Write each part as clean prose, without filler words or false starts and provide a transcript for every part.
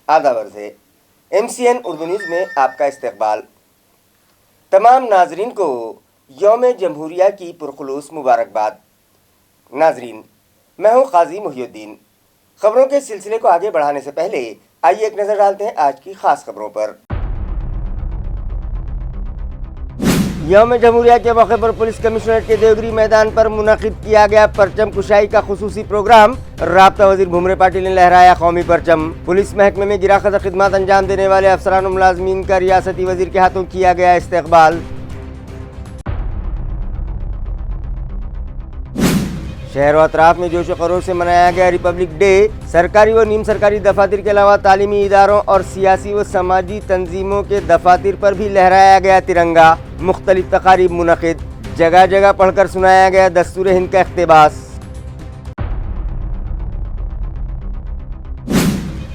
آداب عرض ہے MCN اردو نیوز میں آپ کا استقبال۔ تمام ناظرین کو یوم جمہوریہ کی پرخلوص مبارکباد۔ ناظرین، میں ہوں قاضی محی الدین۔ خبروں کے سلسلے کو آگے بڑھانے سے پہلے آئیے ایک نظر ڈالتے ہیں آج کی خاص خبروں پر۔ یوم جمہوریہ کے موقع پر پولیس کمشنریٹ کے دیوگری میدان پر منعقد کیا گیا پرچم کشائی کا خصوصی پروگرام۔ رابطہ وزیر بھومرے پاٹل نے لہرایا قومی پرچم۔ پولیس محکمے میں گراں خدمات انجام دینے والے افسران و ملازمین کا ریاستی وزیر کے ہاتھوں کیا گیا استقبال۔ شہر و اطراف میں جوش و خروش سے منایا گیا ریپبلک ڈے۔ سرکاری و نیم سرکاری دفاتر کے علاوہ تعلیمی اداروں اور سیاسی و سماجی تنظیموں کے دفاتر پر بھی لہرایا گیا ترنگا۔ مختلف تقاریب منعقد، جگہ جگہ پڑھ کر سنایا گیا دستور ہند کا اقتباس۔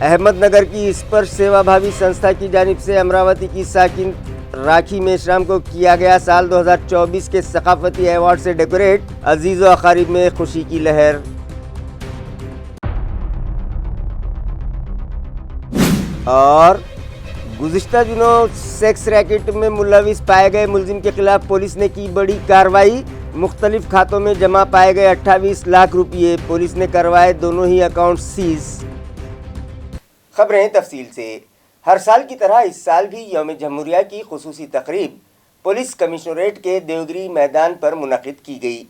احمد نگر کی اسپرش سیوا بھاوی سنستھا کی جانب سے امراوتی کی ساکن راکھی میشرام کو کیا گیا سال 2024 کے ثقافتی ایوارڈ سے ڈیکوریٹ۔ عزیز و اقارب میں خوشی کی لہر۔ اور گزشتہ دنوں سیکس ریکٹ میں ملوث پائے گئے ملزم کے خلاف پولیس نے کی بڑی کارروائی۔ مختلف کھاتوں میں جمع پائے گئے 28 لاکھ روپے۔ پولیس نے کروائے دونوں ہی اکاؤنٹ سیز۔ خبریں تفصیل سے۔ ہر سال کی طرح اس سال بھی یوم جمہوریہ کی خصوصی تقریب پولیس کمشنریٹ کے دیوگری میدان پر منعقد کی گئی،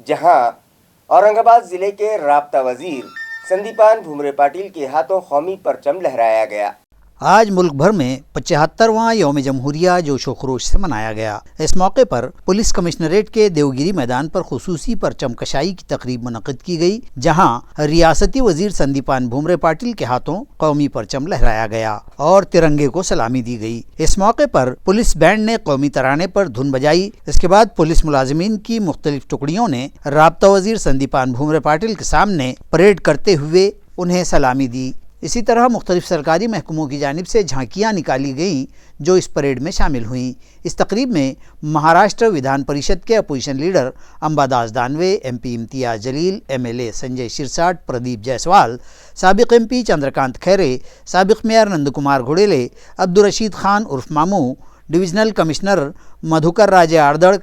جہاں اورنگ آباد ضلع کے رابطہ وزیر سندیپان بھومرے پاٹل کے ہاتھوں قومی پرچم لہرایا گیا۔ آج ملک بھر میں 75واں یوم جمہوریہ جوش و خروش سے منایا گیا۔ اس موقع پر پولیس کمشنریٹ کے دیوگری میدان پر خصوصی پرچم کشائی کی تقریب منعقد کی گئی، جہاں ریاستی وزیر سندیپان بھومرے پاٹل کے ہاتھوں قومی پرچم لہرایا گیا اور ترنگے کو سلامی دی گئی۔ اس موقع پر پولیس بینڈ نے قومی ترانے پر دھن بجائی۔ اس کے بعد پولیس ملازمین کی مختلف ٹکڑیوں نے رابطہ وزیر سندیپان بھومرے پاٹل کے سامنے پریڈ کرتے ہوئے انہیں سلامی دی۔ اسی طرح مختلف سرکاری محکموں کی جانب سے جھانکیاں نکالی گئیں جو اس پریڈ میں شامل ہوئیں۔ اس تقریب میں مہاراشٹر ودھان پریشد کے اپوزیشن لیڈر امبا داس دانوے، MP امتیاز جلیل، MLA سنجے شرساٹ، پردیپ جیسوال، سابق MP چندرکانت کھیرے، سابق میئر نند کمار گھوڑیلے، عبدالرشید خان عرف Mamu, divisional commissioner Madhukar Raje Ardad,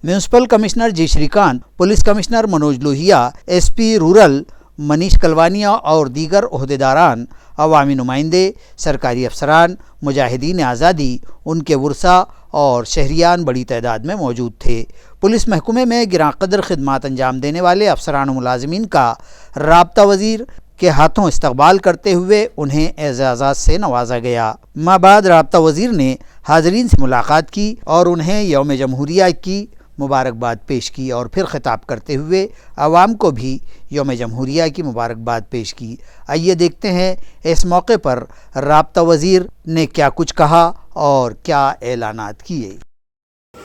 municipal commissioner G Shrikant, police commissioner Manoj Lohiya, SP rural Manish Kalwaniya اور دیگر عہدیداران، عوامی نمائندے، سرکاری افسران، مجاہدین آزادی، ان کے ورثاء اور شہریان بڑی تعداد میں موجود تھے۔ پولیس محکمے میں گراں قدر خدمات انجام دینے والے افسران و ملازمین کا رابطہ وزیر کے ہاتھوں استقبال کرتے ہوئے انہیں اعزازات سے نوازا گیا۔ بعد رابطہ وزیر نے حاضرین سے ملاقات کی اور انہیں یوم جمہوریہ کی مبارکباد پیش کی اور پھر خطاب کرتے ہوئے عوام کو بھی یوم جمہوریہ کی مبارکباد پیش کی۔ آئیے دیکھتے ہیں اس موقع پر رابطہ وزیر نے کیا کچھ کہا اور کیا اعلانات کیے۔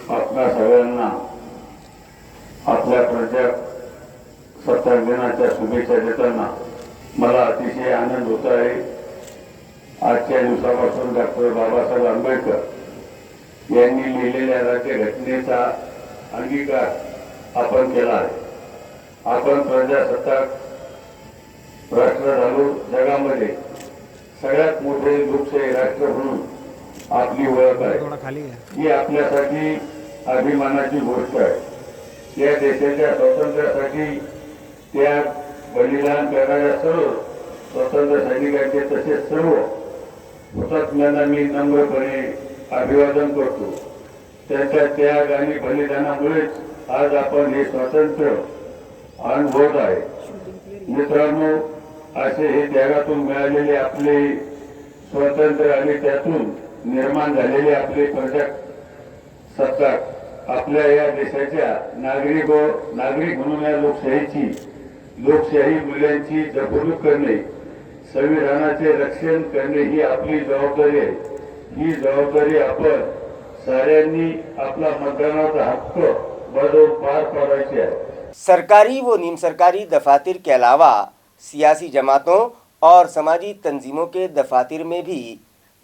आपल्या सगळ्यांना आपल्या प्रजासत्ताक दिनाच्या शुभेच्छा देताना मला अतिशय आनंद होत आहे। आजच्या दिवसापासून डॉक्टर बाबासाहेब आंबेडकर यांनी लिहिलेल्या राज्यघटनेचा अंगीकार आपण केला आहे। आपण प्रजासत्ताक राष्ट्र झालो, जगामध्ये सगळ्यात मोठे लोकशाही राष्ट्र म्हणून आपली ओळख आहे। ही आपल्यासाठी अभिमानाची गोष्ट आहे। या देशाच्या स्वातंत्र्यासाठी त्याग बलिदान करणाऱ्या सर्व स्वातंत्र्य सैनिकांचे तसेच सर्व हुतात्म्यांना मी नम्रपणे अभिवादन करतो। त्यांच्या त्याग आणि बलिदानामुळेच आज आपण हे स्वातंत्र्य अनुभवत आहे। मित्रांनो, असे हे त्यागातून मिळालेले आपले स्वातंत्र्य आणि त्यातून निर्माण झालेले आपले प्रजासत्ताक आपल्या या देशाच्या नागरिक म्हणून या लोकशाही मूल्यांची जपणूक करणे, संविधानाचे रक्षण करणे ही आपली जबाबदारी आहे। ही जबाबदारी आपण साऱ्यांनी अपना मतदानाचा हक्क बजावून पार पाडायची आहे। सरकारी व नीम सरकारी दफातर के अलावा सियासी जमातों और समाजी तंजीमों के दफातर में भी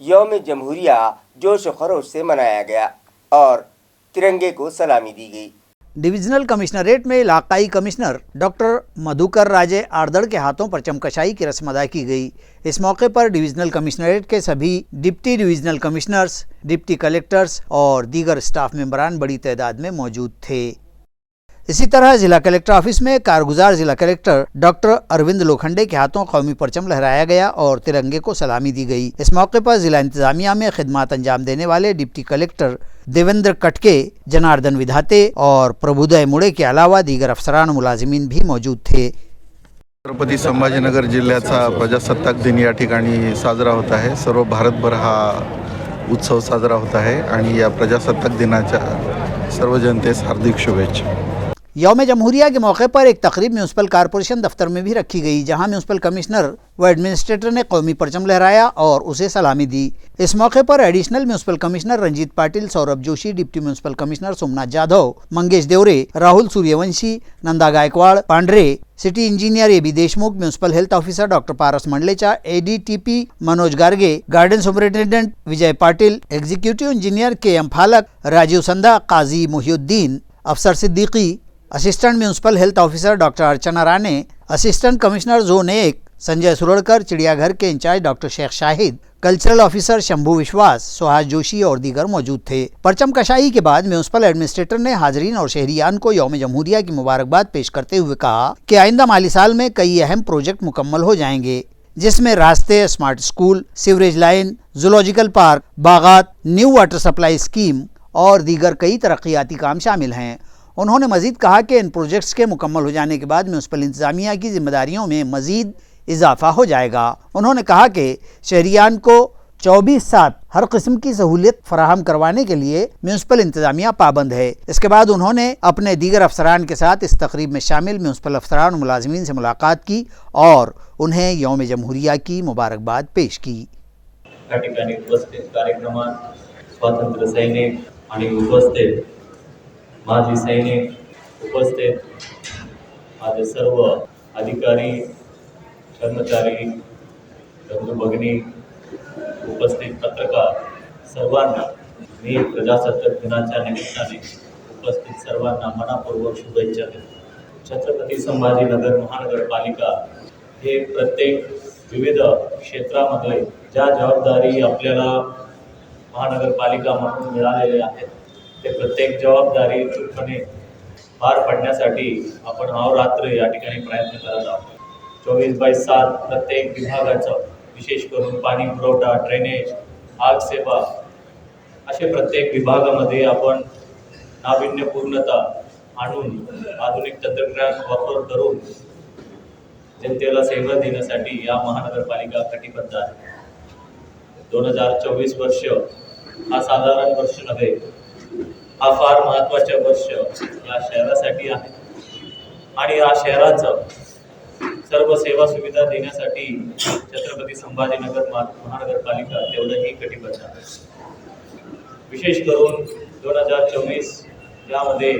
यौम जमहूरिया जोश व खरोश से मनाया गया और तिरंगे को सलामी दी गई। डिविजनल कमिश्नरेट में इलाकाई कमिश्नर डॉक्टर मधुकर राजे आर्दड़ के हाथों परचम कशाई की रस्म अदा की गई। इस मौके पर डिविजनल कमिश्नरेट के सभी deputy divisional commissioners, deputy collectors और दीगर स्टाफ मेंबरान बड़ी तादाद में मौजूद थे। इसी तरह जिला कलेक्टर ऑफिस में कारगुजार जिला कलेक्टर डॉक्टर अरविंद लोखंडे के हाथों कौमी परचम लहराया गया और तिरंगे को सलामी दी गई। इस मौके पर जिला इंतजामिया में खिदमत अंजाम देने वाले डिप्टी कलेक्टर देवेंद्र कटके, जनार्दन विधाते और प्रभुदय मुड़े के अलावा दीगर अफसरान मुलाजिमीन भी मौजूद थे। छत्रपती संभाजीनगर जिल्ह्याचा प्रजासत्ताक दिन या ठिकाणी साजरा होत आहे। सर्व भारतभर हा उत्सव साजरा होत आहे आणि या प्रजासत्ताक दिनाच्या सर्व जनतेस हार्दिक शुभेच्छा। यौम जमहूरिया के मौके पर एक तकरीब म्यूनसिपल कॉरपोरेशन दफ्तर में भी रखी गई, जहां म्यूनसिपल कमिश्नर व एडमिनिस्ट्रेटर ने कौमी परचम लहराया और उसे सलामी दी। इस मौके पर additional municipal commissioner Ranjit Patil, Saurabh Joshi, deputy municipal commissioner Somnath Jadhav, Mangesh Devre, Rahul Suryavanshi, Nanda Gaikwad, Pandre, city engineer A B Deshmukh, municipal health officer doctor Paras Mandlecha, ADTP Manoj Garge, garden superintendent Vijay Patil, executive engineer KM Phalak, Rajiv Sandha, Kazi Muhiuddin, Afsar Siddiqui, assistant municipal health officer doctor Archana Rane, assistant commissioner zone 1 Sanjay Suradkar, चिड़ियाघर के incharge doctor Shaikh Shahid, cultural officer Shambhu विश्वास, सुहास जोशी और दीगर मौजूद थे। परचम कशाई के बाद म्यूनसिपल एडमिनिस्ट्रेटर ने हाजरीन और शहरियान को यौम जमहूरिया की मुबारकबाद पेश करते हुए कहा कि आइंदा माली साल में कई अहम प्रोजेक्ट मुकम्मल हो जाएंगे, जिसमें रास्ते, smart school, sewerage line, zoological park, बागात, न्यू वाटर सप्लाई स्कीम और दीगर कई तरक्याती काम शामिल हैं। उन्होंने मजीद कहा कि इन प्रोजेक्ट्स के मुकम्मल हो जाने के बाद म्यूनसिपल इंतजामिया की जिम्मेदारियों में मजीद इजाफा हो जाएगा। उन्होंने कहा कि शहरियान को 24/7 हर किस्म की सहूलियत फराहम करवाने के लिए म्यूनसिपल इंतजामिया पाबंद है। इसके बाद उन्होंने अपने दीगर अफसरान के साथ इस तकरीब में शामिल म्यूनसिपल अफसरान और मुलाजिमीन से मुलाकात की और उन्हें यौम जमहूरिया की मुबारकबाद पेश की। या ठिकाणी उपस्थित कार्यक्रमात स्वातंत्र्य सैनिक आणि उपस्थित माजी सैनिक, उपस्थित माझे सर्व अधिकारी, कर्मचारी, बंधू भगिनी, उपस्थित पत्रकार सर्वांना मी प्रजासत्ताक दिनाच्या निमित्ताने उपस्थित सर्वांना मनापूर्वक शुभेच्छा देतो। छत्रपती संभाजीनगर महानगरपालिका हे प्रत्येक विविध क्षेत्रामध्ये ज्या जबाबदारी आपल्याला महानगरपालिका म्हणून मिळालेल्या आहेत ते प्रत्येक जबाबदारी चूकपणे पार पाडण्यासाठी आपण अहोरात्र या ठिकाणी प्रयत्न करत आहोत। 24/7 प्रत्येक विभागाचं, विशेष करून पाणी पुरवठा, ड्रेनेज, आग सेवा असे प्रत्येक विभागामध्ये आपण नाविन्यपूर्णता आणून आधुनिक तंत्रज्ञान वापर करून जनतेला सेवा देण्यासाठी या महानगरपालिका कटिबद्ध आहे। 2024 वर्ष हा साधारण वर्ष नव्हे, हा फार महत्त्वाचे वर्ष या शहरासाठी आहे आणि या शहराचं सर्व सेवा सुविधा देण्यासाठी छत्रपती संभाजीनगर महानगरपालिका तेवढंही कटिबद्ध आहे। विशेष करून 2024 यामध्ये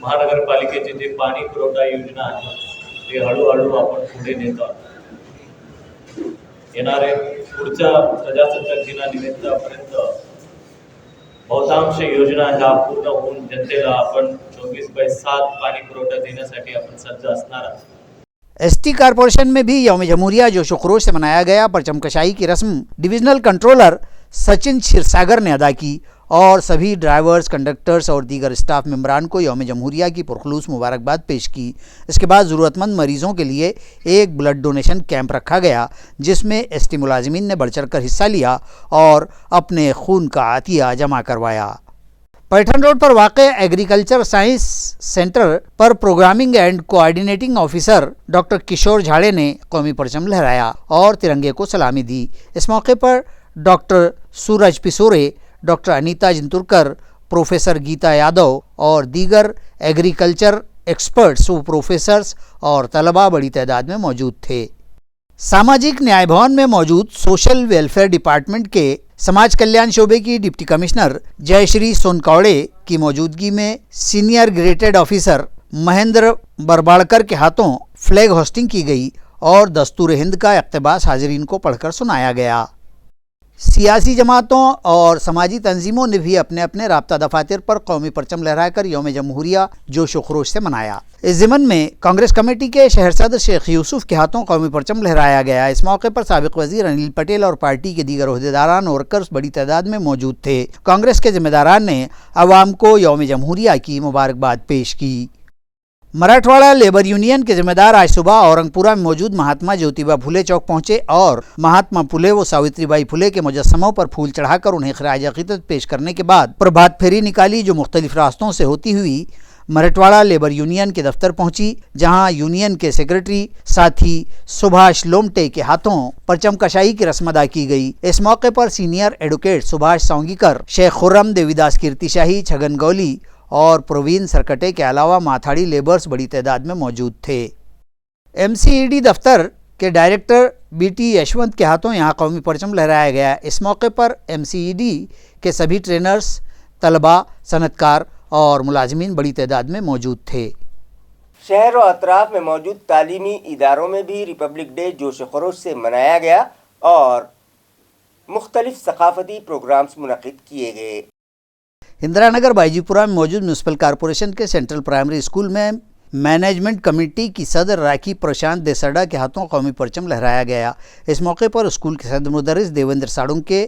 महानगरपालिकेची जी पाणी पुरवठा योजना आहे ते हळूहळू आपण पुढे नेत आहोत। येणारे पुढच्या प्रजासत्ताक दिनानिमित्तापर्यंत बहुतांश योजना ह्या पूर्ण होऊन जनतेला आपण 24/7 पानी पुरवठा देण्यासाठी आपण सज्ज असणार आहोत। ST कॉरपोरेशन में भी यौम जमहूरिया जोश खरोश से मनाया गया। परचम कशाई की रस्म डिविजनल कंट्रोलर सचिन क्षीरसागर ने अदा की और सभी ड्राइवर्स, कंडक्टर्स और दीगर स्टाफ मेंबरान को यौम जमहूरिया की पुरखलूस मुबारकबाद पेश की। इसके बाद ज़रूरतमंद मरीज़ों के लिए एक ब्लड डोनेशन कैंप रखा गया, जिसमें ST मुलाजिमीन ने बढ़ चढ़ कर हिस्सा लिया और अपने खून का आतिया जमा करवाया। पैठन रोड पर वाक़े एग्रीकल्चर साइंस सेंटर पर programming and coordinating officer doctor Kishor Jhade ने कौमी परचम लहराया और तिरंगे को सलामी दी। इस मौके पर डॉक्टर सूरज पिसोरे, डॉक्टर अनीता जिंतुरकर, प्रोफेसर गीता यादव और दीगर एग्रीकल्चर एक्सपर्ट्स व प्रोफेसर्स और तलबा बड़ी तादाद में मौजूद थे। सामाजिक न्याय भवन में मौजूद सोशल वेलफेयर डिपार्टमेंट के समाज कल्याण शोबे की डिप्टी कमिश्नर जयश्री सोनकौड़े की मौजूदगी में सीनियर ग्रेडेड ऑफिसर महेंद्र बरबाड़कर के हाथों फ्लैग होस्टिंग की गई और दस्तूर हिंद का इक़्तिबास हाज़रीन को पढ़कर सुनाया गया। سیاسی جماعتوں اور سماجی تنظیموں نے بھی اپنے اپنے رابطہ دفاتر پر قومی پرچم لہرا کر یوم جمہوریہ جوش و خروش سے منایا۔ اس ضمن میں کانگریس کمیٹی کے شہر صدر شیخ یوسف کے ہاتھوں قومی پرچم لہرایا گیا۔ اس موقع پر سابق وزیر انل پٹیل اور پارٹی کے دیگر عہدیداران اور ورکرز بڑی تعداد میں موجود تھے۔ کانگریس کے ذمہ داران نے عوام کو یوم جمہوریہ کی مبارکباد پیش کی۔ مراٹھواڑہ لیبر یونین کے ذمہ دار آج صبح اورنگ پورہ میں موجود مہاتما جیوتیبا پھولے چوک پہنچے اور مہاتما پھولے و ساوتری بائی پھولے کے مجسموں پر پھول چڑھا کر انہیں خراج عقیدت پیش کرنے کے بعد پربھات پھیری نکالی، جو مختلف راستوں سے ہوتی ہوئی مراٹھواڑہ لیبر یونین کے دفتر پہنچی، جہاں یونین کے سیکرٹری ساتھی سبھاش لومٹے کے ہاتھوں پرچم کشائی کی رسم ادا کی گئی۔ اس موقع پر سینئر ایڈوکیٹ سبھاش سونگیکر، شیخ خرم دیوی داس کیرتی شاہی، چھگن گولی اور پروین سرکٹے کے علاوہ ماتھاڑی لیبرز بڑی تعداد میں موجود تھے۔ MCED دفتر کے ڈائریکٹر بی ٹی یشونت کے ہاتھوں یہاں قومی پرچم لہرایا گیا۔ اس موقع پر MCED کے سبھی ٹرینرز، طلباء، صنعت کار اور ملازمین بڑی تعداد میں موجود تھے۔ شہر و اطراف میں موجود تعلیمی اداروں میں بھی ریپبلک ڈے جوش و خروش سے منایا گیا اور مختلف ثقافتی پروگرامز منعقد کیے گئے۔ اندرا نگر بائیجی پورہ میں موجود میونسپل کارپوریشن کے سینٹرل پرائمری اسکول میں مینجمنٹ کمیٹی کی صدر راکھی پرشانت دیسرڈا کے ہاتھوں قومی پرچم لہرایا گیا۔ اس موقع پر اسکول کے صدر مدرس دیویندر ساڑونکے،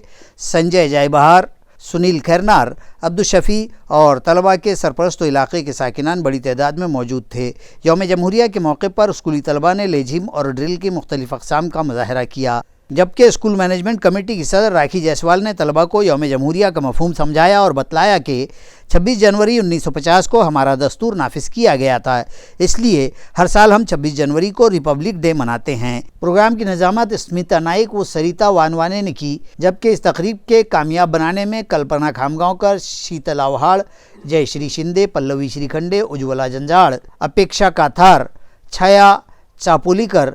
سنجے جائے بہار، سنیل کھیرنار، عبدالشفیع اور طلباء کے سرپرست و علاقے کے ساکنان بڑی تعداد میں موجود تھے۔ یوم جمہوریہ کے موقع پر اسکولی طلباء نے لیجھم اور ڈرل کی مختلف اقسام کا مظاہرہ کیا، جبکہ اسکول مینجمنٹ کمیٹی کی صدر راکھی جیسوال نے طلباء کو یوم جمہوریہ کا مفہوم سمجھایا اور بتلایا کہ 26 جنوری 1950 کو ہمارا دستور نافذ کیا گیا تھا، اس لیے ہر سال ہم 26 جنوری کو ریپبلک ڈے مناتے ہیں۔ پروگرام کی نظامت اسمیتا نائک و سریتا وانوانے نے کی، جبکہ اس تقریب کے کامیاب بنانے میں کلپنا کھامگاؤکر، شیتل اوہاڑ، جے شری شندے، پلوی شری کھنڈے، اجولا جنجاڑ، اپیکشا کاتھار، چھایا چاپولیکر،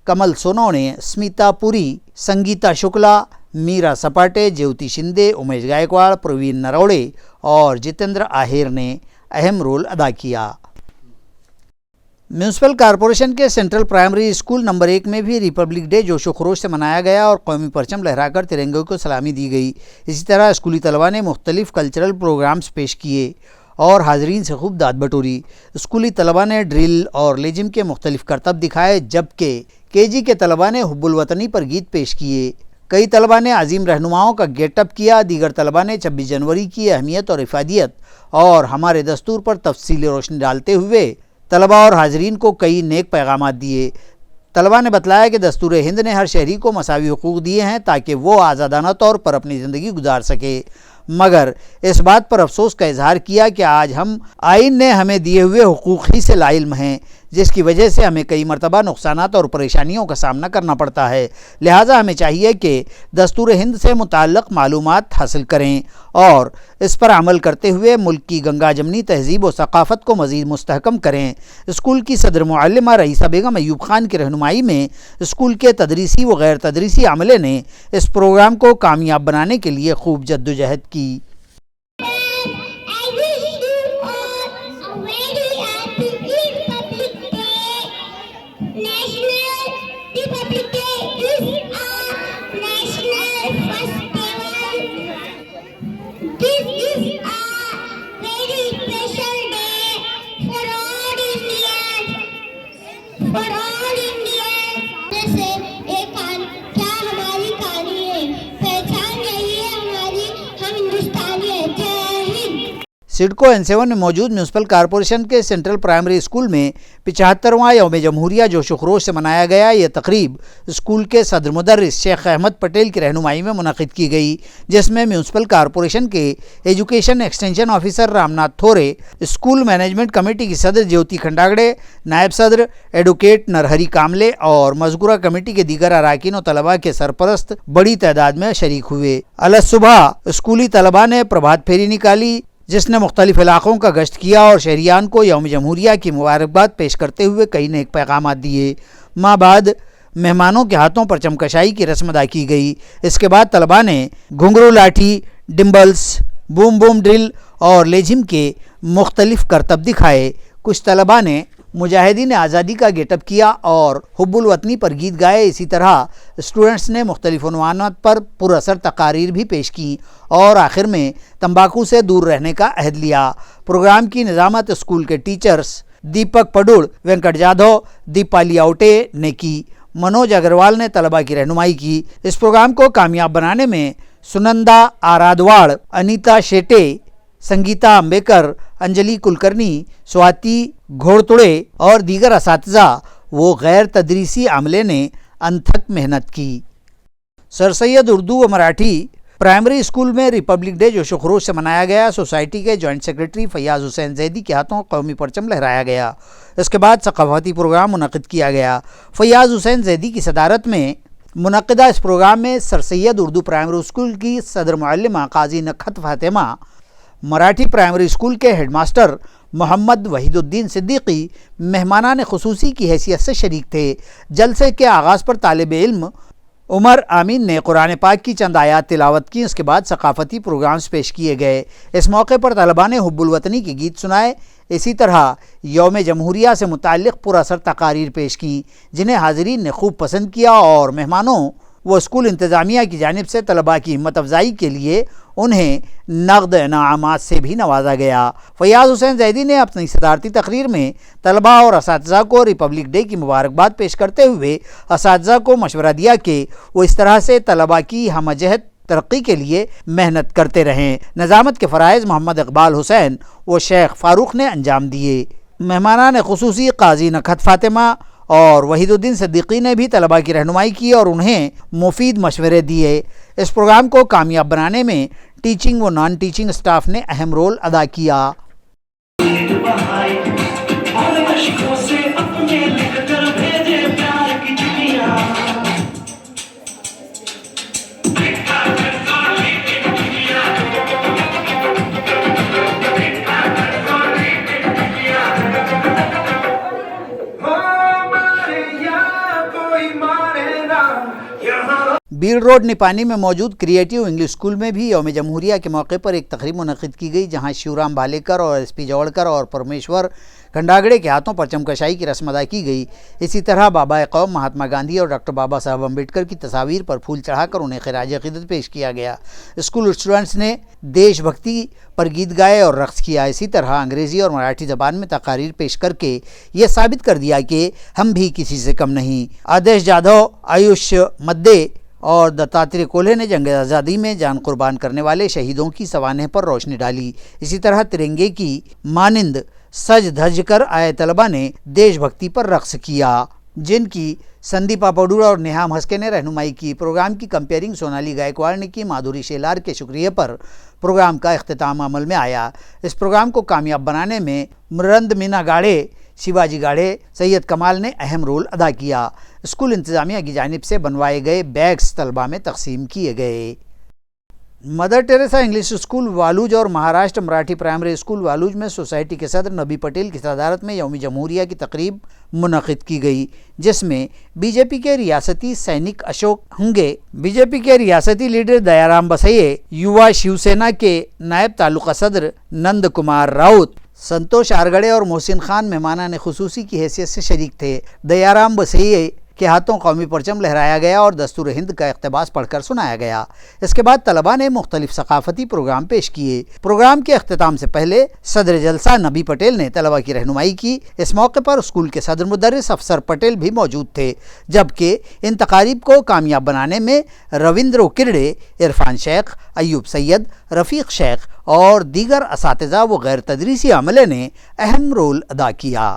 کمل سونونے، اسمیتا پوری، سنگیتا شکلا، میرا سپاٹے، جیوتی شندے، امیش گائیکواڑ، پروین نروڑے اور جتیندر آہیر نے اہم رول ادا کیا۔ میونسپل کارپوریشن کے سینٹرل پرائمری اسکول نمبر 1 میں بھی ریپبلک ڈے جوش و خروش سے منایا گیا اور قومی پرچم لہرا کر ترنگے کو سلامی دی گئی۔ اسی طرح اسکولی طلباء نے مختلف کلچرل پروگرامز پیش کیے اور حاضرین سے خوب داد بٹوری۔ اسکولی طلباء نے ڈرل اور لیجم کے مختلف کرتب دکھائے، جبکہ KG کے طلباء نے حب الوطنی پر گیت پیش کیے۔ کئی طلباء نے عظیم رہنماؤں کا گیٹ اپ کیا۔ دیگر طلباء نے 26 جنوری کی اہمیت اور افادیت اور ہمارے دستور پر تفصیلی روشنی ڈالتے ہوئے طلباء اور حاضرین کو کئی نیک پیغامات دیے۔ طلباء نے بتلایا کہ دستور ہند نے ہر شہری کو مساوی حقوق دیے ہیں تاکہ وہ آزادانہ طور پر اپنی زندگی گزار سکے، مگر اس بات پر افسوس کا اظہار کیا کہ آج ہم آئین نے ہمیں دیے ہوئے حقوق ہی سے لا علم ہیں، جس کی وجہ سے ہمیں کئی مرتبہ نقصانات اور پریشانیوں کا سامنا کرنا پڑتا ہے۔ لہٰذا ہمیں چاہیے کہ دستور ہند سے متعلق معلومات حاصل کریں اور اس پر عمل کرتے ہوئے ملک کی گنگا جمنی تہذیب و ثقافت کو مزید مستحکم کریں۔ اسکول کی صدر معلمہ رئیسہ بیگم ایوب خان کی رہنمائی میں اسکول کے تدریسی و غیر تدریسی عملے نے اس پروگرام کو کامیاب بنانے کے لیے خوب جدوجہد کی۔ سڈکو N7 میں موجود میونسپل کارپوریشن کے سینٹرل پرائمری اسکول میں 75واں یوم جمہوریہ جوش و خروش سے منایا گیا۔ یہ تقریب اسکول کے صدر مدرس شیخ احمد پٹیل کی رہنمائی میں منعقد کی گئی، جس میں میونسپل کارپوریشن کے education extension officer Ramnath Thore, school management committee کی صدر جیوتی کھنڈاگڑے، نائب صدر ایڈوکیٹ نرہری کاملے اور مذکورہ کمیٹی کے دیگر اراکین و طلباء کے سرپرست بڑی تعداد میں شریک ہوئے۔ صبح اسکولی طلباء نے پربھات پھیری نکالی، جس نے مختلف علاقوں کا گشت کیا اور شہریان کو یوم جمہوریہ کی مبارکباد پیش کرتے ہوئے کئی نیک پیغامات دیے۔ ماہ بعد مہمانوں کے ہاتھوں پرچم کشائی کی رسم ادا کی گئی۔ اس کے بعد طلباء نے گھنگرو لاٹھی، ڈمبلز، بوم بوم ڈرل اور لیجھم کے مختلف کرتب دکھائے۔ کچھ طلباء نے مجاہدین آزادی کا گیٹ اپ کیا اور حب الوطنی پر گیت گائے۔ اسی طرح اسٹوڈنٹس نے مختلف عنوانات پر پر اثر تقاریر بھی پیش کی اور آخر میں تمباکو سے دور رہنے کا عہد لیا۔ پروگرام کی نظامت اسکول کے ٹیچرز دیپک پڈوڑ، وینکٹ جادھو، دیپالی آؤٹے نے کی۔ منوج اگروال نے طلباء کی رہنمائی کی۔ اس پروگرام کو کامیاب بنانے میں سنندا آرادواڑ، انیتا شیٹے، سنگیتا امبیکر، انجلی کلکرنی، سواتی گھوڑتڑے اور دیگر اساتذہ و غیر تدریسی عملے نے انتھک محنت کی۔ سر سید اردو و مراٹھی پرائمری اسکول میں ریپبلک ڈے جوش و خروش سے منایا گیا۔ سوسائٹی کے جوائنٹ سیکرٹری فیاض حسین زیدی کے ہاتھوں قومی پرچم لہرایا گیا۔ اس کے بعد ثقافتی پروگرام منعقد کیا گیا۔ فیاض حسین زیدی کی صدارت میں منعقدہ اس پروگرام میں سر سید اردو پرائمری اسکول کی صدر معلمہ قاضی نکھت فاطمہ، مراٹھی پرائمری اسکول کے ہیڈ ماسٹر محمد وحید الدین صدیقی مہمانان خصوصی کی حیثیت سے شریک تھے۔ جلسے کے آغاز پر طالب علم عمر آمین نے قرآن پاک کی چند آیات تلاوت کی۔ اس کے بعد ثقافتی پروگرامز پیش کیے گئے۔ اس موقع پر طلباء نے حب الوطنی کے گیت سنائے۔ اسی طرح یوم جمہوریہ سے متعلق پر اثر تقاریر پیش کی، جنہیں حاضرین نے خوب پسند کیا اور مہمانوں و اسکول انتظامیہ کی جانب سے طلباء کی ہمت افزائی کے لیے انہیں نقد انعامات سے بھی نوازا گیا۔ فیاض حسین زیدی نے اپنی صدارتی تقریر میں طلباء اور اساتذہ کو ریپبلک ڈے کی مبارکباد پیش کرتے ہوئے اساتذہ کو مشورہ دیا کہ وہ اس طرح سے طلباء کی ہمہ جہت ترقی کے لیے محنت کرتے رہیں۔ نظامت کے فرائض محمد اقبال حسین و شیخ فاروق نے انجام دیے۔ مہمانان خصوصی قاضی نکھت فاطمہ اور وحید الدین صدیقی نے بھی طلباء کی رہنمائی کی اور انہیں مفید مشورے دیے۔ اس پروگرام کو کامیاب بنانے میں ٹیچنگ و نان ٹیچنگ اسٹاف نے اہم رول ادا کیا۔ بیڑ روڈ نپانی میں موجود کریٹیو انگلش اسکول میں بھی یوم جمہوریہ کے موقع پر ایک تقریب منعقد کی گئی، جہاں شیورام بھالیکر اور ایس پی جوڑکر اور پرمیشور کھنڈاگڑے کے ہاتھوں پرچم کشائی کی رسم ادا کی گئی۔ اسی طرح بابا قوم مہاتما گاندھی اور ڈاکٹر بابا صاحب امبیڈکر کی تصاویر پر پھول چڑھا کر انہیں خراج عقیدت پیش کیا گیا۔ اسکول اسٹوڈنٹس نے دیش بھکتی پر گیت گائے اور رقص کیا۔ اسی طرح انگریزی اور مراٹھی زبان میں تقاریر پیش کر کے یہ ثابت کر دیا کہ ہم بھی کسی سے کم نہیں۔ آدیش جادھو، آیوش مدے اور دتاتریہ کولہے نے جنگ آزادی میں جان قربان کرنے والے شہیدوں کی سوانح پر روشنی ڈالی۔ اسی طرح ترنگے کی مانند سج دھج کر آئے طلباء نے دیش بھکتی پر رقص کیا، جن کی سندیپا پڈوڑا اور نیہا ہسکے نے رہنمائی کی۔ پروگرام کی کمپیئرنگ سونالی گائیکواڑ نے کی۔ مادھوری شیلار کے شکریہ پر پروگرام کا اختتام عمل میں آیا۔ اس پروگرام کو کامیاب بنانے میں مرند مینا گاڑے، شیواجی گاڑے، سید کمال نے اہم رول ادا کیا۔ اسکول انتظامیہ کی جانب سے بنوائے گئے بیگز طلباء میں تقسیم کیے گئے۔ مدر ٹیریسا انگلش اسکول والوج اور مہاراشٹر مراٹھی پرائمری اسکول والوج میں سوسائٹی کے صدر نبی پٹیل کی صدارت میں یوم جمہوریہ کی تقریب منعقد کی گئی، جس میں بی جے پی کے ریاستی سینک اشوک ہنگے، بی جے پی کے ریاستی لیڈر دیارام بسیے، یووا شیو سینا کے نائب تعلقہ صدر نند کمار راؤت، سنتوش آرگڑے اور محسن خان مہمانان خصوصی کی حیثیت سے شریک تھے۔ دیارام بسیے کے ہاتھوں قومی پرچم لہرایا گیا اور دستور ہند کا اقتباس پڑھ کر سنایا گیا۔ اس کے بعد طلباء نے مختلف ثقافتی پروگرام پیش کیے۔ پروگرام کے اختتام سے پہلے صدر جلسہ نبی پٹیل نے طلباء کی رہنمائی کی۔ اس موقع پر اسکول کے صدر مدرس افسر پٹیل بھی موجود تھے، جبکہ ان تقاریب کو کامیاب بنانے میں رویندر کرڑے، عرفان شیخ، ایوب سید، رفیق شیخ اور دیگر اساتذہ و غیر تدریسی عملے نے اہم رول ادا کیا۔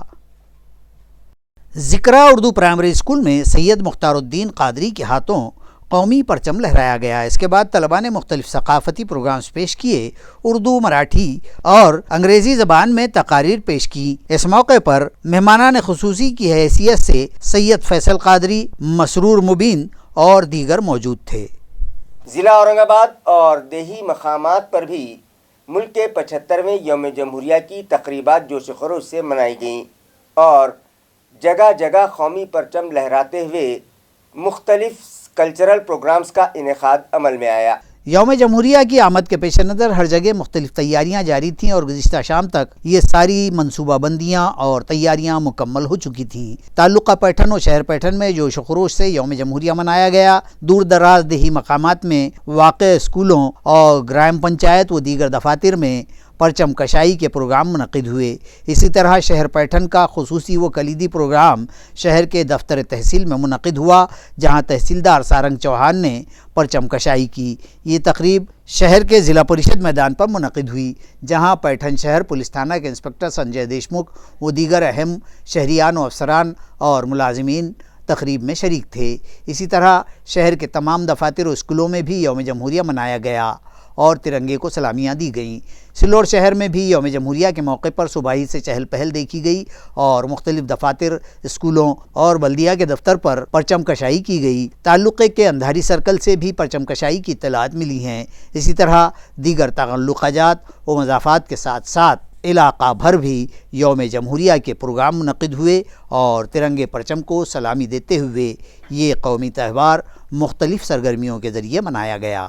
ذکرہ اردو پرائمری اسکول میں سید مختار الدین قادری کے ہاتھوں قومی پرچم لہرایا گیا۔ اس کے بعد طلباء نے مختلف ثقافتی پروگرامز پیش کیے، اردو، مراٹھی اور انگریزی زبان میں تقاریر پیش کی۔ اس موقع پر مہمانان خصوصی کی حیثیت سے سید فیصل قادری، مسرور مبین اور دیگر موجود تھے۔ ضلع اورنگ آباد اور دیہی مقامات پر بھی ملک کے 75ویں یوم جمہوریہ کی تقریبات جوش و خروش سے منائی گئیں اور جگہ جگہ قومی پرچم لہراتے ہوئے مختلف کلچرل پروگرامز کا انعقاد عمل میں آیا۔ یوم جمہوریہ کی آمد کے پیش نظر ہر جگہ مختلف تیاریاں جاری تھیں اور گزشتہ شام تک یہ ساری منصوبہ بندیاں اور تیاریاں مکمل ہو چکی تھیں۔ تعلقہ پیٹھن و شہر پیٹھن میں جوش و خروش سے یوم جمہوریہ منایا گیا۔ دور دراز دیہی مقامات میں واقع اسکولوں اور گرام پنچایت و دیگر دفاتر میں پرچم کشائی کے پروگرام منعقد ہوئے۔ اسی طرح شہر پیٹھن کا خصوصی و کلیدی پروگرام شہر کے دفتر تحصیل میں منعقد ہوا، جہاں تحصیلدار سارنگ چوہان نے پرچم کشائی کی۔ یہ تقریب شہر کے ضلع پریشد میدان پر منعقد ہوئی، جہاں پیٹھن شہر پولیس تھانہ کے انسپکٹر سنجے دیشمکھ و دیگر اہم شہریان و افسران اور ملازمین تقریب میں شریک تھے۔ اسی طرح شہر کے تمام دفاتر و اسکولوں میں بھی یوم جمہوریہ منایا گیا اور ترنگے کو سلامیاں دی گئیں۔ سلوڑ شہر میں بھی یوم جمہوریہ کے موقع پر صبح ہی سے چہل پہل دیکھی گئی اور مختلف دفاتر، اسکولوں اور بلدیہ کے دفتر پر پرچم کشائی کی گئی۔ تعلقے کے اندھاری سرکل سے بھی پرچم کشائی کی اطلاعات ملی ہیں۔ اسی طرح دیگر تعلقہ جات و مضافات کے ساتھ ساتھ علاقہ بھر بھی یوم جمہوریہ کے پروگرام منعقد ہوئے اور ترنگے پرچم کو سلامی دیتے ہوئے یہ قومی تہوار مختلف سرگرمیوں کے ذریعے منایا گیا۔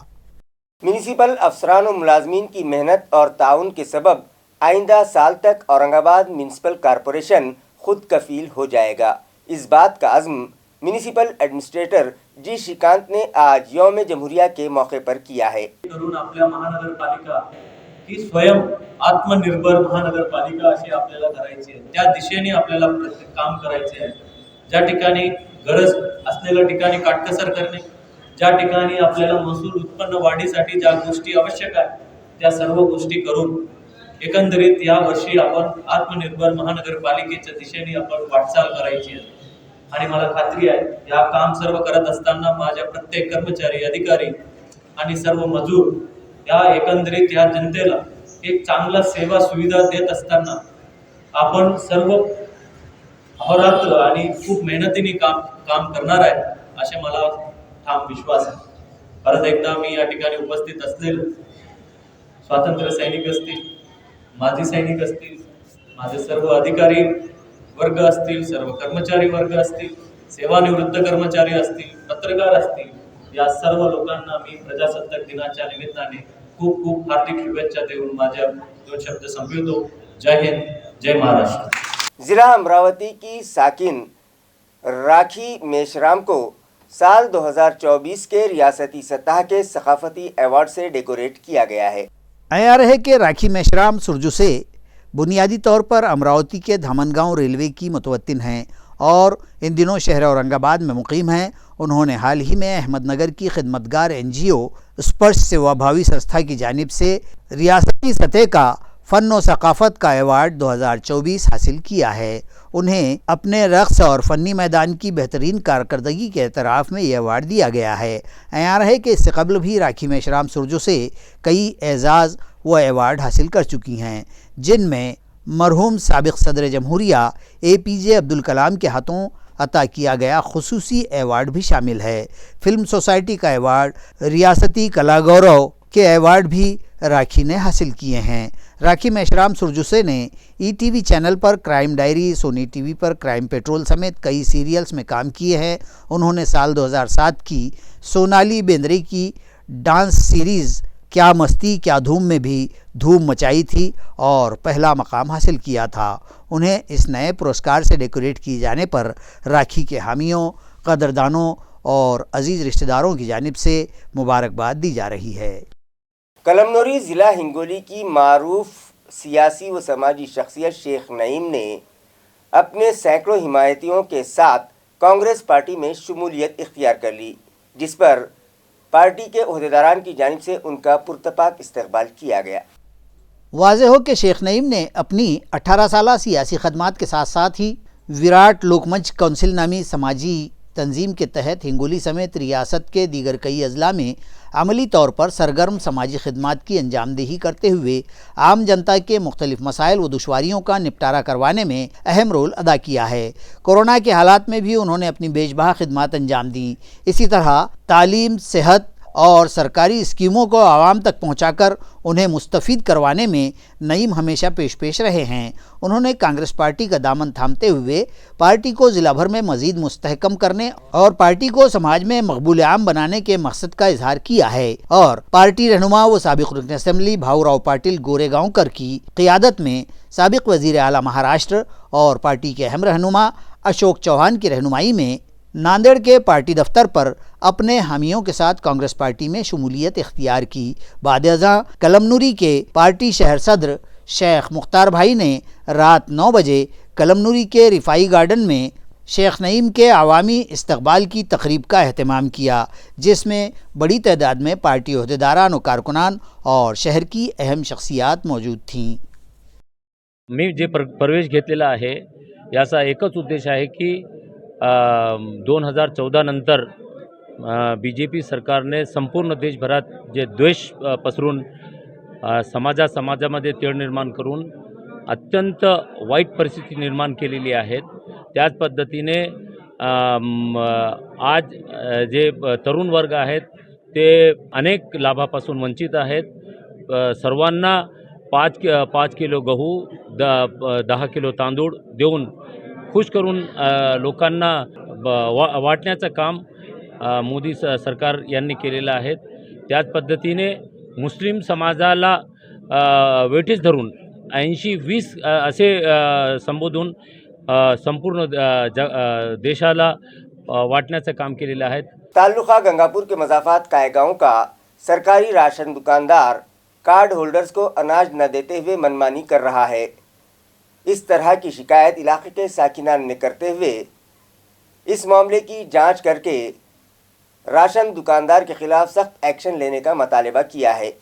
میونسپل افسران و ملازمین کی محنت اور تعاون کے سبب آئندہ سال تک اورنگ آباد میونسپل کارپوریشن خود کفیل ہو جائے گا۔ اس بات کا عزم میونسپل ایڈمنسٹریٹر جی श्रीकांत ने आज यौम जमहुरिया के मौके पर किया है। करून आपल्या महानगरपालिका ही स्वयं आत्मनिर्भर महानगरपालिका अशी आपल्याला करायची आहे। त्या दिशेने आपल्याला काम करायचे आहे। ज्या ठिकाणी गरज असलेल्या ठिकाणी काटकसर करणे, ज्या ठिकाणी आपल्याला महसूल उत्पन्न वाढीसाठी ज्या गोष्टी आवश्यक आहेत त्या सर्व गोष्टी करून एकंदरीत या वर्षी आपण आत्मनिर्भर महानगरपालिकेच्या दिशेने आपण वाटचाल करायची आहे। आणि मला खात्री आहे या काम सर्व करत असताना माझ्या प्रत्येक कर्मचारी, अधिकारी आणि सर्व मजूर या एकंदरीत या जनतेला एक चांगला सेवा सुविधा देत असताना आपण सर्व अहोरात्र आणि खूप मेहनतीने काम करणार आहे असे मला ठाम विश्वास आहे। परत एकदा मी या ठिकाणी उपस्थित असलेले स्वातंत्र्य सैनिक असतील, माजी सैनिक असतील, माझे सर्व अधिकारी वर्ग असतील, सर्व कर्मचारी वर्ग असतील, सेवानिवृत्त कर्मचारी असतील, पत्रकार असतील, या सर्व लोकांना मी प्रजासत्ताक दिनाच्या निमित्ताने खूप खूप हार्दिक शुभेच्छा देऊन माझे 2 शब्द संपवितो। जय हिंद, जय महाराष्ट्र। जिला अमरावती की साकिन राखी मेश्राम को साल 2024 के रियासती सतह के सकाफती अवार्ड से डेकोरेट किया गया है। आया रहे कि राखी मेश्राम सुरजू से बुनियादी तौर पर अमरावती के धामनगांव रेलवे की मुतवत्तिन हैं और इन दिनों शहर औरंगाबाद में मुकीम हैं। उन्होंने हाल ही में अहमदनगर की खिदमतगार NGO स्पर्श सेवाभावी संस्था की जानिब से रियासती सतह का फ़न व सकाफ़त का अवार्ड 2024 हासिल किया है। उन्हें अपने रक़्स और फ़नी मैदान की बेहतरीन कारकर्दगी के एतराफ़ में ये अवार्ड दिया गया है। अयार है कि इससे कबल भी राखी मेश्राम सुरजू से कई एज़ाज़ व अवार्ड हासिल कर चुकी हैं, जिनमें मरहूम साबिक़ सदर जमहूरिया APJ अब्दुल कलाम के हाथों अता किया गया खुसूसी अवार्ड भी शामिल है। फिल्म सोसाइटी का अवार्ड, रियासती कला गौरव के अवार्ड भी राखी ने हासिल किए हैं। राखी मेश्राम सुरजुसे ने ETV चैनल पर क्राइम डायरी, सोनी TV पर क्राइम पेट्रोल समेत कई सीरियल्स में काम किए हैं। उन्होंने साल 2007 की सोनाली बेंद्रे की डांस सीरीज़ क्या मस्ती क्या धूम में भी धूम मचाई थी और पहला मकाम हासिल किया था। उन्हें इस नए पुरस्कार से डेकोरेट किए जाने पर राखी के हामियों, कदरदानों और अजीज़ रिश्तेदारों की जानिब से मुबारकबाद दी जा रही है। कलमनोरी ज़िला हिंगोली की मारूफ सियासी व समाजी शख्सियत शेख नईम ने अपने सैकड़ों हिमायतियों के साथ कांग्रेस पार्टी में शमूलियत इख्तियार कर ली, जिस पर पार्टी के ओहदेदारान की जानिब से उनका पुरतपाक इस्तकबाल किया गया। वाज़ेह हो कि शेख नईम ने अपनी 18 साला सियासी खदमात के साथ साथ ही विराट लोकमंच काउंसिल नामी समाजी तंजीम के तहत हिंगोली समेत रियासत के दीगर कई अजला में अमली तौर पर सरगर्म समाजी खदमात की अंजामदेही करते हुए आम जनता के मुख्तलिफ मसाइल व दुश्वारियों का निपटारा करवाने में अहम रोल अदा किया है। कोरोना के हालात में भी उन्होंने अपनी बेजबहा खिदमात अंजाम दी। इसी तरह तालीम, सेहत اور سرکاری اسکیموں کو عوام تک پہنچا کر انہیں مستفید کروانے میں نعیم ہمیشہ پیش رہے ہیں۔ انہوں نے کانگریس پارٹی کا دامن تھامتے ہوئے پارٹی کو ضلع بھر میں مزید مستحکم کرنے اور پارٹی کو سماج میں مقبول عام بنانے کے مقصد کا اظہار کیا ہے، اور پارٹی رہنما و سابق رکن اسمبلی بھاؤ راؤ پاٹل گورے گاؤں کی قیادت میں سابق وزیر اعلیٰ مہاراشٹر اور پارٹی کے اہم رہنما اشوک چوہان کی رہنمائی میں ناندیڑ کے پارٹی دفتر پر اپنے حامیوں کے ساتھ کانگریس پارٹی میں شمولیت اختیار کی۔ بعد ازاں کلمنوری کے پارٹی شہر صدر شیخ مختار بھائی نے رات 9 بجے کلمنوری کے رفائی گارڈن میں شیخ نعیم کے عوامی استقبال کی تقریب کا اہتمام کیا، جس میں بڑی تعداد میں پارٹی عہدیداران و کارکنان اور شہر کی اہم شخصیات موجود تھیں۔ मी जे प्रवेश घेतलेला आहे याचा एकच उद्देश आहे की 2014 नंतर BJP सरकारने संपूर्ण देशभरात जे द्वेष पसरून समाजामध्ये तेढ निर्माण करून अत्यंत वाईट परिस्थिती निर्माण केलेली आहे। त्याच पद्धतीने आज जे तरुण वर्ग आहेत ते अनेक लाभापासून वंचित आहेत। सर्वांना 5 किलो गहू 10 किलो तांदूळ देऊन खुश करून लोकांना वाटण्याचं काम मोदी सरकार यांनी केलेलं आहे। त्याच पद्धतीने मुस्लिम समाजाला वेठीस धरून 80-20 असे संबोधून संपूर्ण देशाला वाटण्याचं काम केलेलं आहे। तालुका गंगापुर के मजाफात काय गांव का सरकारी राशन दुकानदार कार्ड होल्डर्स को अनाज न देते हुए मनमानी कर रहा है। इस तरह की शिकायत इलाके के साकिनान ने करते हुए इस मामले की जांच करके राशन दुकानदार के खिलाफ सख्त एक्शन लेने का मुतालबा किया है।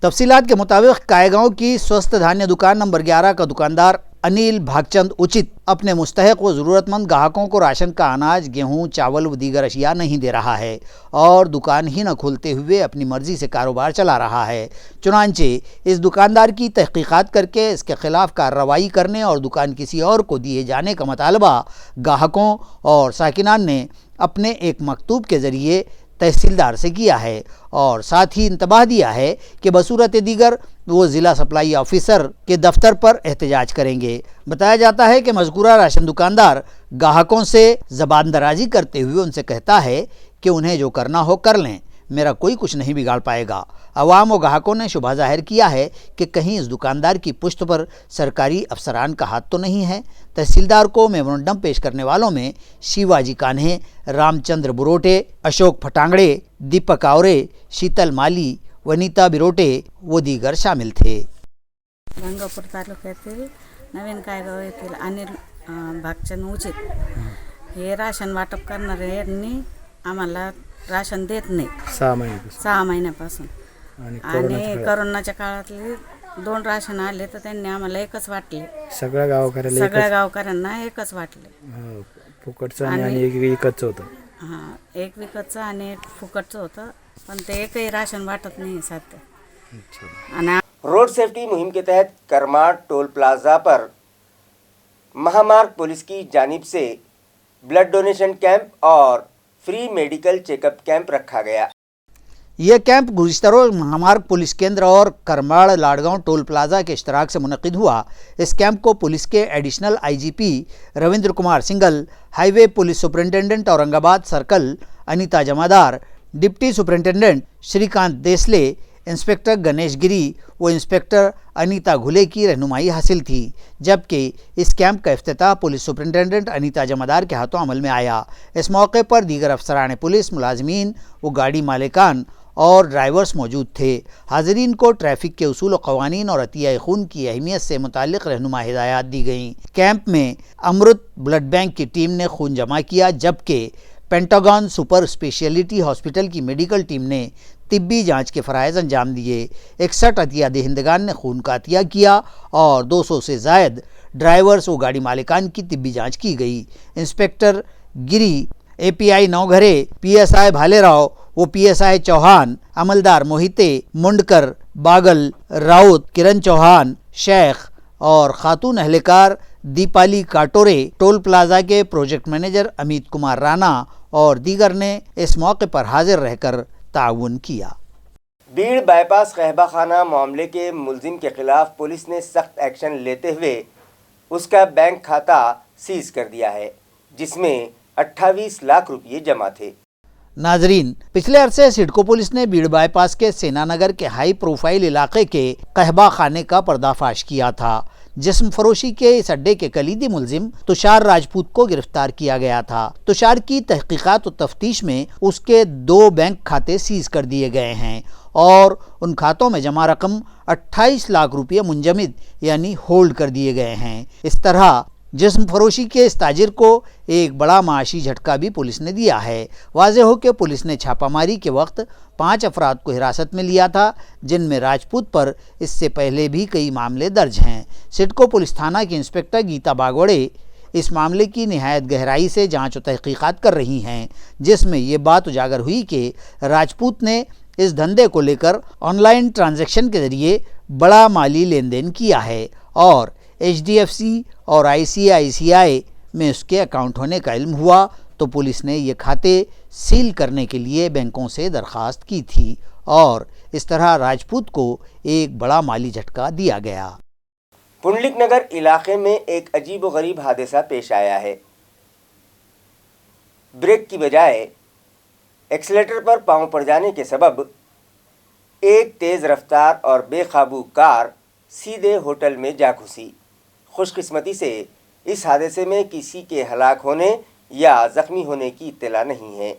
तफसीलात के मुताबिक कायगांव की स्वस्थ धान्य दुकान नंबर 11 का दुकानदार अनिल भागचंद उचित अपने मुस्तहक व ज़रूरतमंद ग्राहकों को राशन का अनाज, गेहूं, चावल व दीगर अशिया नहीं दे रहा है और दुकान ही न खोलते हुए अपनी मर्जी से कारोबार चला रहा है। चुनांचे इस दुकानदार की तहकीकात करके इसके खिलाफ कार्रवाई करने और दुकान किसी और को दिए जाने का मुतालबा ग्राहकों और साकिनान ने अपने एक मकतूब के ज़रिए तहसीलदार से किया है और साथ ही इंतबाह दिया है कि बसूरत दीगर वो ज़िला सप्लाई ऑफिसर के दफ्तर पर एहतजाज करेंगे। बताया जाता है कि मज़कूरा राशन दुकानदार ग्राहकों से ज़बान दराजी करते हुए उनसे कहता है कि उन्हें जो करना हो कर लें, मेरा कोई कुछ नहीं बिगाड़ पाएगा। अवाम व ग्राहकों ने शुबा जाहिर किया है कि कहीं इस दुकानदार की पुश्त पर सरकारी अफसरान का हाथ तो नहीं है। तहसीलदार को मेमोरेंडम पेश करने वालों में शिवाजी कान्हे, रामचंद्र बुरोटे, अशोक फटांगड़े, दीपक आवरे, शीतल माली, वनिता बिरोटे व दीगर शामिल थे। गंगापूर तालुक्यातील नवीन कायगाव येथील अनिल भागचंद उचित हे राशन वाटप करणारे यांनी आम्हाला राशन देत नाही 6 महिन्यापासून आणि कोरोनाच्या काळातले 2 राशन आले तर त्यांनी आम्हाला एकच वाटले। सगळ्या गावकऱ्यांना एकच वाटले। फुकटचं आणि एक विकतचं होतं। हां, एक विकतचं आणि एक फुकटचं होतं, पण ते एकही राशन वाटत नाही सध्या। आणि रोड सेफ्टी मुहिम के तहत करमाड़ टोल प्लाजा पर महामार्ग पुलिस की जानिब से ब्लड डोनेशन कैंप और फ्री मेडिकल चेकअप कैंप रखा गया। यह कैंप गुज़िश्ता रोज़ महामार्ग पुलिस केंद्र और करमाड़ लाड़गांव टोल प्लाजा के इश्तराक से मुनक़िद हुआ। इस कैंप को पुलिस के additional IGP Ravindra Kumar Singal, highway police superintendent Aurangabad circle Anita Jamadar, deputy superintendent Shrikant Desle, inspector Ganesh Giri व इंस्पेक्टर अनीता घुले की रहनुमाई हासिल थी, जबकि इस कैंप का इफ्तिताह पुलिस सुपरिटेंडेंट अनीता जमादार के हाथों अमल में आया। इस मौके पर दीगर अफसरान पुलिस, मुलाजमीन व गाड़ी मालिकान और ड्राइवर्स मौजूद थे। हाज़रीन को ट्रैफिक के उसूल व क़वानीन और अतिया खून की अहमियत से मुताल्लिक़ रहनुमा हिदायत दी गईं। कैंप में अमृत ब्लड बैंक की टीम ने खून जमा किया, जबकि पेंटागन सुपर स्पेशलिटी हॉस्पिटल की मेडिकल टीम ने तिब्बी जांच के फ़राइज़ अंजाम दिए। 61 अतिया दहिंदगान ने खून का अतिया किया और 200 से ज़ायद ड्राइवर्स व गाड़ी मालिकान की तिब्बी जांच की गई। इंस्पेक्टर गिरी, API नौघरे, PSI भालेराव व PSI चौहान, अमलदार मोहिते, मुंडकर, बागल, राउत, किरण चौहान, शेख और खातून अहलकार दीपाली काटोरे, टोल प्लाजा के प्रोजेक्ट मैनेजर अमित कुमार राणा और दीगर ने इस मौके पर हाजिर रहकर ताउन किया। बीड़ बाईपास कहबा खाना मामले के मुलजिम के खिलाफ पुलिस ने सख्त एक्शन लेते हुए उसका बैंक खाता सीज कर दिया है, जिसमें 28 लाख रुपये जमा थे। नाजरीन, पिछले अरसे सिडको पुलिस ने बीड़ बाईपास के सेनानगर के हाई प्रोफाइल इलाके के कहबा खाने का पर्दाफाश किया था। जिस्म फरोशी के इस अड्डे के कलीदी मुलजिम तुषार राजपूत को गिरफ्तार किया गया था। तुषार की तहकीकात और तफ्तीश में उसके 2 बैंक खाते सीज कर दिए गए हैं और उन खातों में जमा रकम 28 लाख रुपये मुंजमद यानी होल्ड कर दिए गए हैं। इस तरह जिस्म फरोशी के इस ताजिर को एक बड़ा माशी झटका भी पुलिस ने दिया है। वाज़ेह हो कि पुलिस ने छापामारी के वक्त 5 अफराद को हिरासत में लिया था, जिनमें राजपूत पर इससे पहले भी कई मामले दर्ज हैं। सिडको पुलिस थाना की इंस्पेक्टर गीता बागवड़े इस मामले की निहायत गहराई से जांच और तहकीकात कर रही हैं, जिसमें ये बात उजागर हुई कि राजपूत ने इस धंधे को लेकर ऑनलाइन ट्रांजैक्शन के ज़रिए बड़ा माली लेन देन किया है और HDFC और ICICI में उसके अकाउंट होने का इल्म हुआ तो पुलिस ने ये खाते सील करने के लिए बैंकों से दरख्वास्त की थी और इस तरह राजपूत को एक बड़ा माली झटका दिया गया। पुंडलिक नगर इलाके में एक अजीब व गरीब हादसा पेश आया है। ब्रेक की बजाय एक्सीलेटर पर पांव पड़ जाने के सबब एक तेज़ रफ्तार और बेकाबू कार सीधे होटल में जा घुसी। खुशकिस्मती से इस हादसे में किसी के हलाक होने या जख्मी होने की इत्तला नहीं है।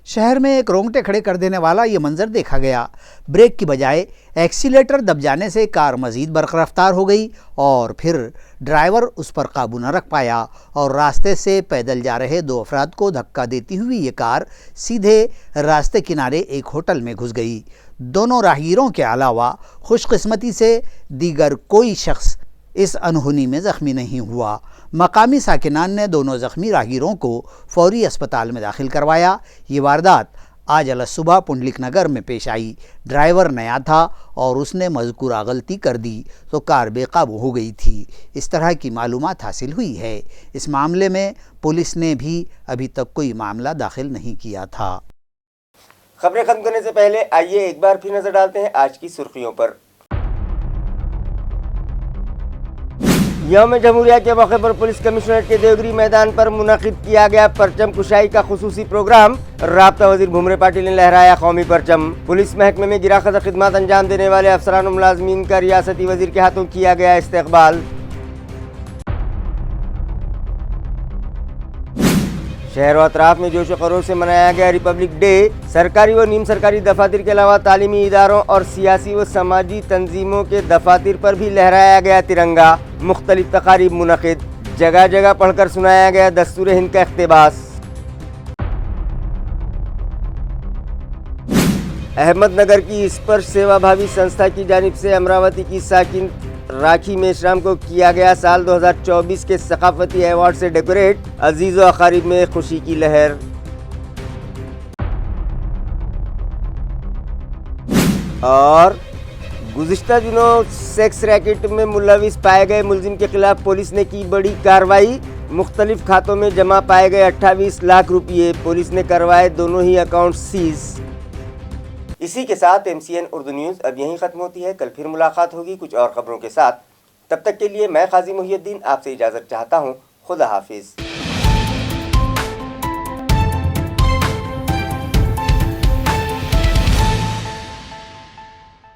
शहर में एक रोंगटे खड़े कर देने वाला ये मंजर देखा गया। ब्रेक की बजाय एक्सीलेटर दब जाने से कार मज़ीद बरक़रार हो गई और फिर ड्राइवर उस पर काबू न रख पाया और रास्ते से पैदल जा रहे 2 अफराद को धक्का देती हुई ये कार सीधे रास्ते किनारे एक होटल में घुस गई। दोनों राहगीरों के अलावा खुशकिस्मती से दीगर कोई शख्स इस अनहोनी में ज़ख्मी नहीं हुआ। मकामी साकिनान ने दोनों ज़ख्मी राहगीरों को फौरी अस्पताल में दाखिल करवाया। ये वारदात आज अलसुबह पुंडलिक नगर में पेश आई। ड्राइवर नया था और उसने मज़कूरा गलती कर दी तो कार बेकाबू हो गई थी। इस तरह की मालूमात हासिल हुई है। इस मामले में पुलिस ने भी अभी तक कोई मामला दाखिल नहीं किया था। खबरें खत्म करने से पहले आइए एक बार फिर नजर डालते हैं आज की सुर्खियों पर। यौम जमहूरिया के मौके पर पुलिस कमिश्नरेट के देवगिरी मैदान पर मुनक़िद किया गया परचम कुशाई का खुसूसी प्रोग्राम। राब्ता वज़ीर भूमरे पाटिल ने लहराया कौमी परचम। पुलिस महकमे में गिराकत खिदमत अंजाम देने वाले अफसरान और मुलाजमीन का रियासती वज़ीर के हाथों किया गया इस्तकबाल। शहर व अतराफ में जोश व खरोश से मनाया गया रिपब्लिक डे। सरकारी व नीम सरकारी दफातर के अलावा तालीमी इदारों और सियासी व समाजी तंजीमों के दफातर पर भी लहराया गया तिरंगा। मुख्तलिफ तकारीब मुनक़िद, जगह जगह पढ़कर सुनाया गया दस्तूर हिंद का इक़्तिबास। अहमदनगर की स्पर्श सेवा भावी संस्था की जानिब से अमरावती की साकिन राखी मेश्राम को किया गया साल 2024 के सकाफती अवार्ड से डेकोरेट। अजीज़ व अकारीब में खुशी की लहर। और गुज़िश्ता दिनों सेक्स रैकेट में मुलविस पाए गए मुलजिम के खिलाफ पुलिस ने की बड़ी कार्रवाई। मुख्तलिफ खातों में जमा पाए गए 28 लाख रुपये। पुलिस ने करवाए दोनों ही अकाउंट सीज। इसी के साथ MCN उर्दू न्यूज़ अब यहीं ख़त्म होती है। कल फिर मुलाकात होगी कुछ और ख़बरों के साथ। तब तक के लिए मैं काजी मुहियुद्दीन आपसे इजाज़त चाहता हूँ। खुदा हाफिज़।